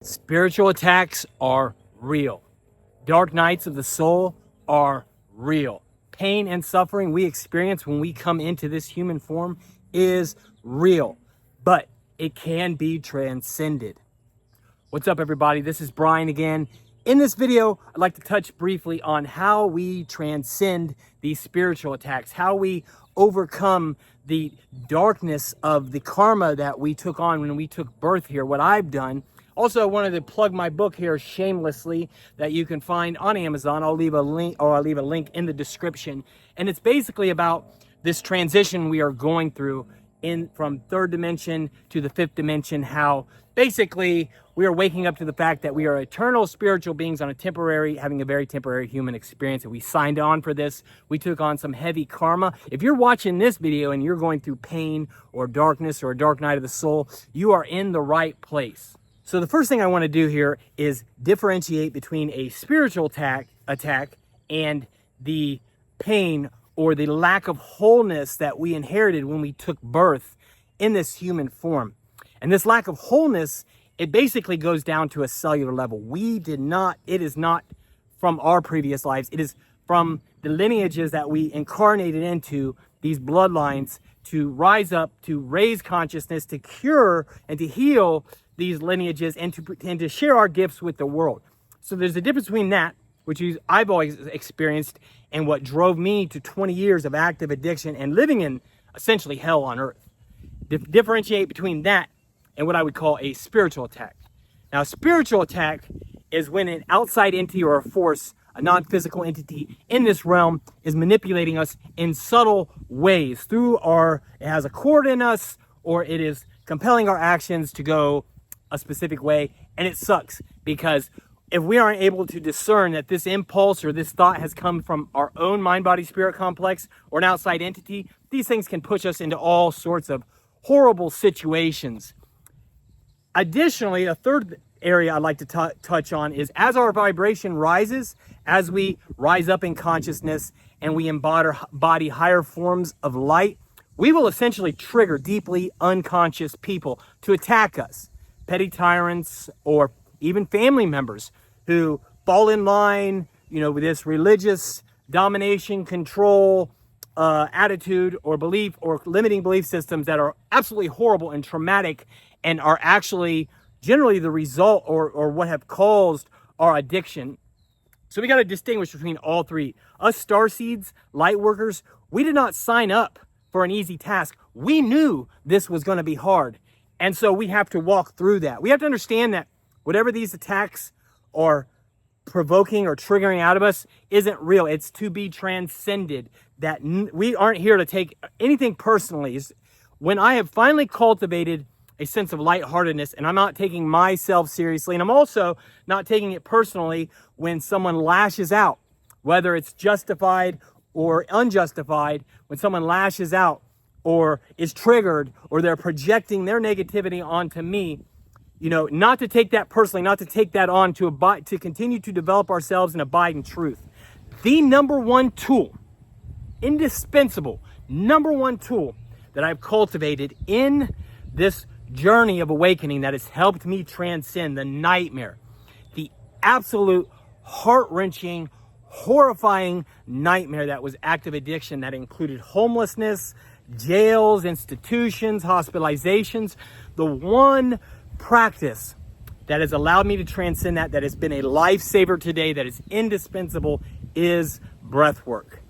Spiritual attacks are real. Dark nights of the soul are real. Pain and suffering we experience when we come into this human form is real, but it can be transcended. What's up, everybody? This is Brian again. In this video, I'd like to touch briefly on how we transcend these spiritual attacks, how we overcome the darkness of the karma that we took on when we took birth here, what I've done. Also, I wanted to plug my book here shamelessly that you can find on Amazon. I'll leave a link in the description. And it's basically about this transition we are going through from third dimension to the fifth dimension, how basically we are waking up to the fact that we are eternal spiritual beings having a very temporary human experience. And we signed on for this. We took on some heavy karma. If you're watching this video and you're going through pain or darkness or a dark night of the soul, you are in the right place. So the first thing I want to do here is differentiate between a spiritual attack and the pain or the lack of wholeness that we inherited when we took birth in this human form. And this lack of wholeness, it basically goes down to a cellular level. It is not from our previous lives. It is from the lineages that we incarnated into, these bloodlines, to rise up, to raise consciousness, to cure and to heal these lineages, and to share our gifts with the world. So there's a difference between that, which I've always experienced, and what drove me to 20 years of active addiction and living in essentially hell on earth. Differentiate between that and what I would call a spiritual attack. Now, a spiritual attack is when an outside entity or a force, a non-physical entity in this realm, is manipulating us in subtle ways it has a cord in us, or it is compelling our actions to go a specific way. And it sucks, because if we aren't able to discern that this impulse or this thought has come from our own mind-body-spirit complex or an outside entity, these things can push us into all sorts of horrible situations. Additionally, a third area I'd like to touch on is, as our vibration rises, as we rise up in consciousness and we embody higher forms of light, we will essentially trigger deeply unconscious people to attack us. Petty tyrants, or even family members who fall in line, with this religious domination, control, attitude or belief, or limiting belief systems that are absolutely horrible and traumatic, and are actually generally the result or what have caused our addiction. So we got to distinguish between all three. Us starseeds, lightworkers, we did not sign up for an easy task. We knew this was going to be hard. And so we have to walk through that. We have to understand that whatever these attacks are provoking or triggering out of us isn't real. It's to be transcended. That we aren't here to take anything personally. When I have finally cultivated a sense of lightheartedness, and I'm not taking myself seriously, and I'm also not taking it personally when someone lashes out, whether it's justified or unjustified, when someone lashes out or is triggered, or they're projecting their negativity onto me, not to take that personally, not to take that on, to continue to develop ourselves and abide in truth. The number one tool, indispensable number one tool that I've cultivated in this journey of awakening that has helped me transcend the nightmare, the absolute heart-wrenching, horrifying nightmare that was active addiction, that included homelessness, jails, institutions, hospitalizations. The one practice that has allowed me to transcend that has been a lifesaver today, that is indispensable, is breath work.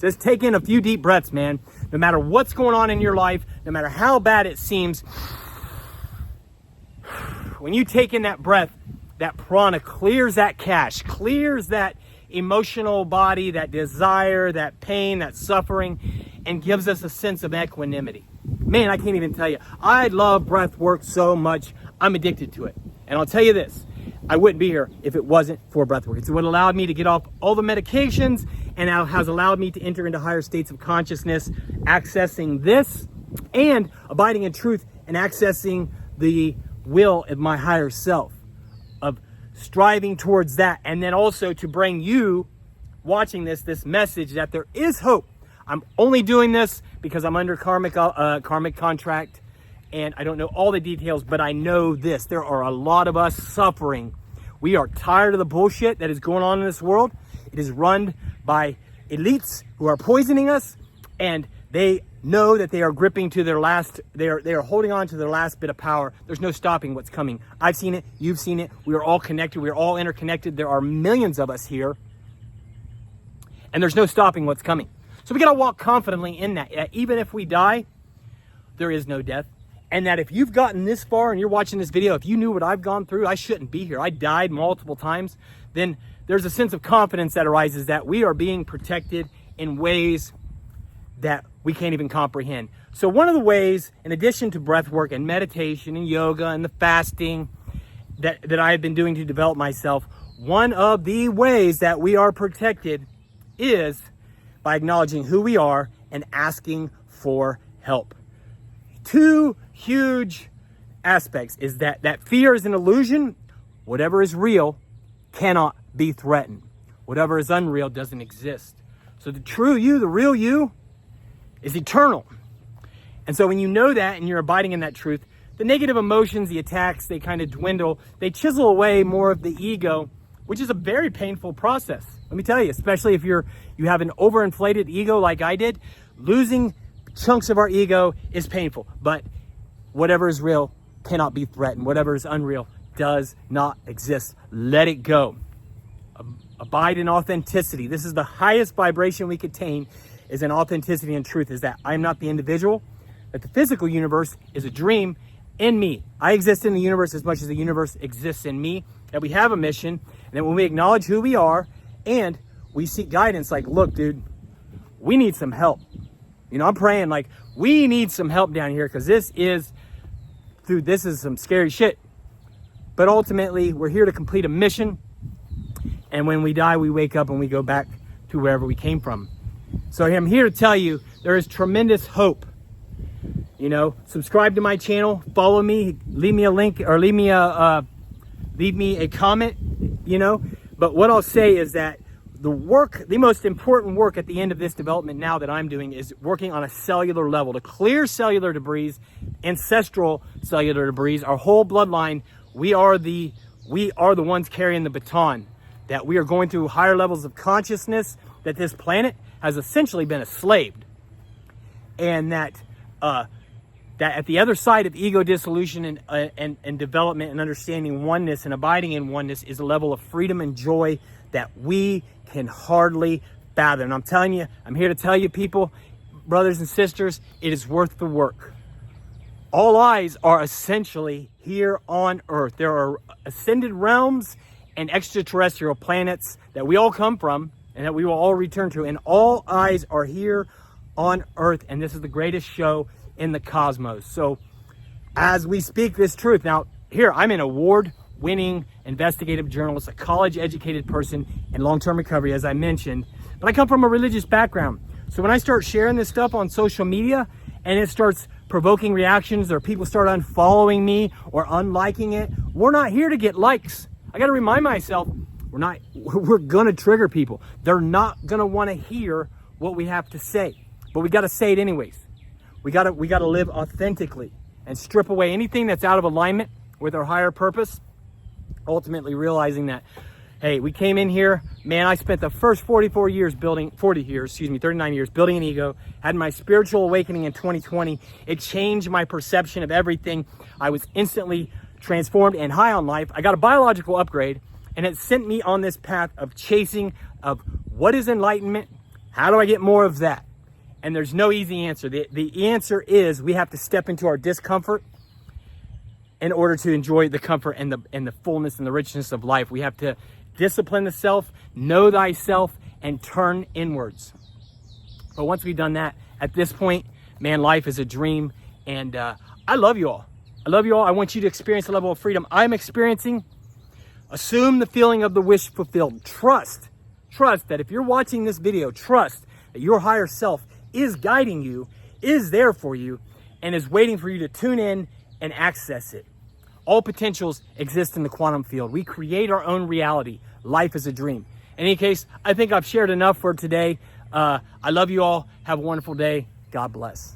Just take in a few deep breaths, man. No matter what's going on in your life, no matter how bad it seems, when you take in that breath, that prana clears that cache, clears that emotional body, that desire, that pain, that suffering, and gives us a sense of equanimity. Man, I can't even tell you. I love breath work so much. I'm addicted to it. And I'll tell you this, I wouldn't be here if it wasn't for breath work. It's what allowed me to get off all the medications, and has allowed me to enter into higher states of consciousness, accessing this and abiding in truth, and accessing the will of my higher self, of striving towards that. And then also to bring you watching this message that there is hope. I'm only doing this because I'm under karmic contract, and I don't know all the details, but I know this. There are a lot of us suffering. We are tired of the bullshit that is going on in this world. It is run by elites who are poisoning us, and they know that they are gripping to their last, they are holding on to their last bit of power. There's no stopping what's coming. I've seen it, you've seen it. We are all connected, we are all interconnected. There are millions of us here, and there's no stopping what's coming. So we gotta walk confidently in that. Even if we die, there is no death. And that if you've gotten this far and you're watching this video, if you knew what I've gone through, I shouldn't be here, I died multiple times, then there's a sense of confidence that arises that we are being protected in ways that we can't even comprehend. So one of the ways, in addition to breath work and meditation and yoga and the fasting that I've been doing to develop myself, one of the ways that we are protected is by acknowledging who we are and asking for help. Two huge aspects is that fear is an illusion. Whatever is real cannot be threatened. Whatever is unreal doesn't exist. So the true you, the real you, is eternal. And so when you know that and you're abiding in that truth, the negative emotions, the attacks, they kind of dwindle. They chisel away more of the ego, which is a very painful process. Let me tell you, especially if you have an overinflated ego like I did, losing chunks of our ego is painful. But whatever is real cannot be threatened. Whatever is unreal does not exist. Let it go. Abide in authenticity. This is the highest vibration we could attain, is in authenticity and truth, is that I'm not the individual, that the physical universe is a dream in me. I exist in the universe as much as the universe exists in me, that we have a mission, and that when we acknowledge who we are and we seek guidance, like, look, dude, we need some help. You know, I'm praying like, we need some help down here, because this is some scary shit. But ultimately, we're here to complete a mission, and when we die, we wake up and we go back to wherever we came from. So I'm here to tell you, there is tremendous hope. You know, subscribe to my channel, follow me, leave me a link, or leave me a comment, you know. But what I'll say is that the most important work at the end of this development now that I'm doing is working on a cellular level to clear cellular debris, ancestral cellular debris, our whole bloodline. We are the ones carrying the baton, that we are going through higher levels of consciousness, that this planet has essentially been enslaved, and that at the other side of ego dissolution and development and understanding oneness and abiding in oneness is a level of freedom and joy that we can hardly fathom. And I'm telling you, I'm here to tell you, people, brothers and sisters, it is worth the work. All eyes are essentially here on Earth. There are ascended realms and extraterrestrial planets that we all come from and that we will all return to, and all eyes are here on Earth, and this is the greatest show in the cosmos. So as we speak this truth, now here, I'm an award-winning investigative journalist, a college-educated person in long-term recovery, as I mentioned, but I come from a religious background. So when I start sharing this stuff on social media and it starts provoking reactions, or people start unfollowing me or unliking it, we're not here to get likes. I got to remind myself, we're going to trigger people. They're not going to want to hear what we have to say, but we got to say it anyways. We got to live authentically and strip away anything that's out of alignment with our higher purpose, ultimately realizing that, hey, we came in here, man, I spent the first 39 years building an ego, had my spiritual awakening in 2020. It changed my perception of everything. I was instantly transformed and high on life. I got a biological upgrade, and it sent me on this path of chasing of what is enlightenment? How do I get more of that? And there's no easy answer. The answer is we have to step into our discomfort in order to enjoy the comfort and the fullness and the richness of life. We have to discipline the self, know thyself, and turn inwards. But once we've done that, at this point, man, life is a dream. And I love you all. I love you all. I want you to experience the level of freedom I'm experiencing. Assume the feeling of the wish fulfilled. Trust that if you're watching this video, trust that your higher self is guiding you, is there for you, and is waiting for you to tune in and access it. All potentials exist in the quantum field. We create our own reality. Life is a dream. In any case, I think I've shared enough for today. I love you all. Have a wonderful day. God bless.